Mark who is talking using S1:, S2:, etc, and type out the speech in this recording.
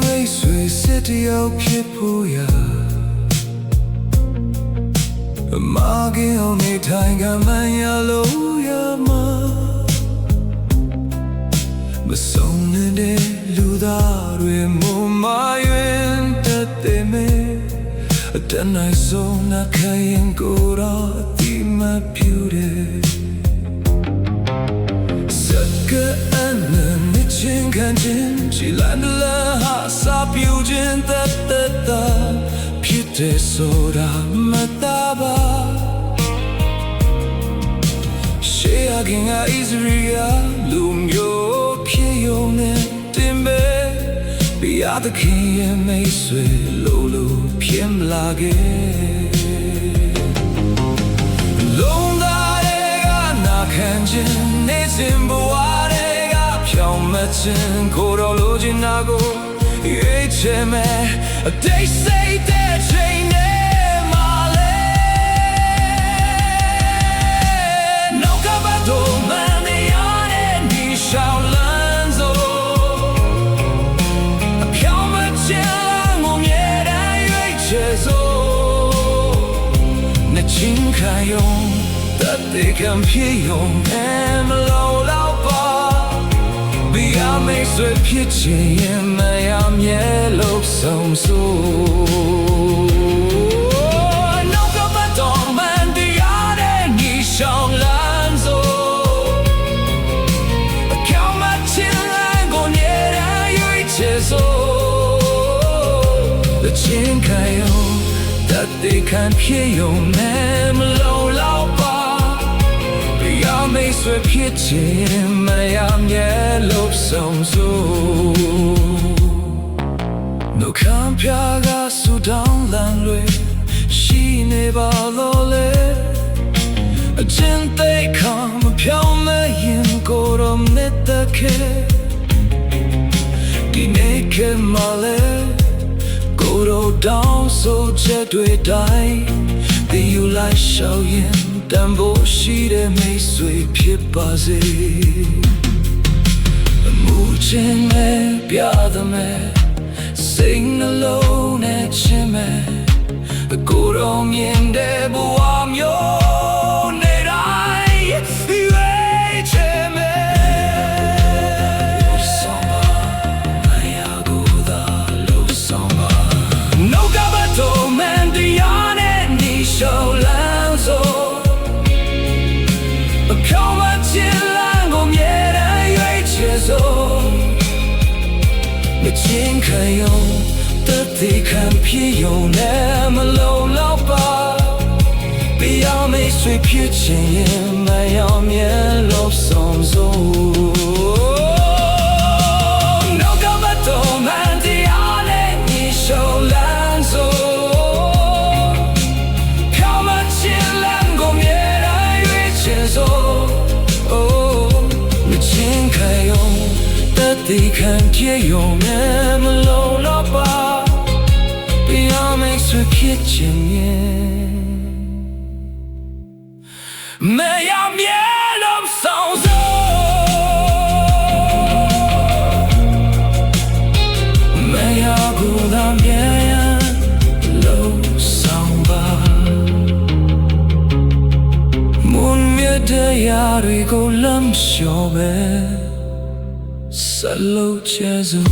S1: မိတ်ဆွေစစ်တယောက်ဖြစ်ဖို့ရာမကင်းအောင်နေထိုင်ကမှန်ရလို့ရမှာမဆုံးတဲ့လူသားတွေမမယွင်တတ်တယ်မေအတန်နိုင်ဆုံးနှခိုင်ကိုယ်တော်အတိမပြူတယ်စကအနမချင်းခံခြင်းချီလန်ဒလာဟာစာပြူခြင်းတတ်တာဖြစ်တဲ့ဆိုတာမတားပါရှေးအကင်က Israel လူမျိုးဖြစ်ရုံနဲ့တင်ပဲပြရတဲ့ခင်ရဲ့မိတ်ဆွေလိုဖြစ်မလာခဲ့လုံးသားတွေကနာခံခြင်းနေစဉ်ဘဝတွေကဖြောင်းမခြင်းကိုယ်တော်လိုချင်တာကိုရွေးချယ်မယ်အတိတ်စိတ်တဲ့ချိန်နဲ့မှလဲနှုတ်ကပတ်တော်မှန်တရားနဲ့ဒီရှောင်းလန်းစို့အဖြောင်းမခြင်းငုံမြဲတဲ့ရွေးချယ်စို့နဲ့ချင်းခံယုံတတ်တဲ့ကံဖြစ်ယုံနဲ့မလို့တော့ပါမိတ်ဆွေဖြစ်ချင်ရင်မရမြဲလို့ဆုံးစို့နှုတ်ကပတ်တော်မှန်တရားနဲ့ညီရှောင်းလန်းစို့အကောင်းမချင်တဲ့ကိုမြဲတဲ့ရွေးချယ်စို့တဲ့ချင်းခံယုံတတ်တဲ့ခံဖြစ်ယုံနဲ့မလို့တော့ပါမိတ်ဆွေဖြစ်ချင်မရမြဲလို့ဆုံးစို့နှုတ်ခံပြကဆူတောင်းလမ်းတွေရှိနေပါလို့လေအချင်းသိခံမဖြောင်းမရင်ကိုယ်တော်မြတ်တဲ့ခဲဒီနေ့ကမှလည်းကိုယ်တော်တောင်းဆိုချက်တွေတိုင်းဒီယူလိုက်ရှောက်ရင်တန်ဖို့ရှိတဲ့မိတ်ဆွေဖြစ်ပါစေအမှုချင်းမဲ့ပြသမဲ့စိတ်နှလုံးနဲ့ချင်းမဲ့ကိုယ်တော်မြင်တဲ့ဘဝမျိုးနေတိုင်းရွေးချယ်မဲ့ဆောင်ပါမရကိုသာလို့ဆောင်ပါနှုတ်ကပတ်တော်မှန်တရားနဲ့ညီရှောင်းလန်းစို့ချင်းခံယုံတတိခံဖြစ်ယုံနဲ့မလုံးတော့ပါပြရမိတ်ဆွေဖြစ်ချင်ရင်မရမြဲလို့ဆုံးစို့နှုတ်ကပတ်တော်မှန်တရားနဲ့ညီရှောင်းလန်းစို့ခေါင်းမချင်လန်းကိုမြဲတဲ့ရွေးချယ်စို့ချင်းခံယုံတတိခံဖြစ်ယုံနဲ့မလုံးတော့ပါပြရမိတ်ဆွေဖြစ်ချင်ရင်မရမြဲလို့ဆုံးစို့မရကိုယ်သာမြဲလို့ဆောင်ပါမွန်မြတ်တရားတွေကိုလမ်းလျှော်ပဲSalo Jesu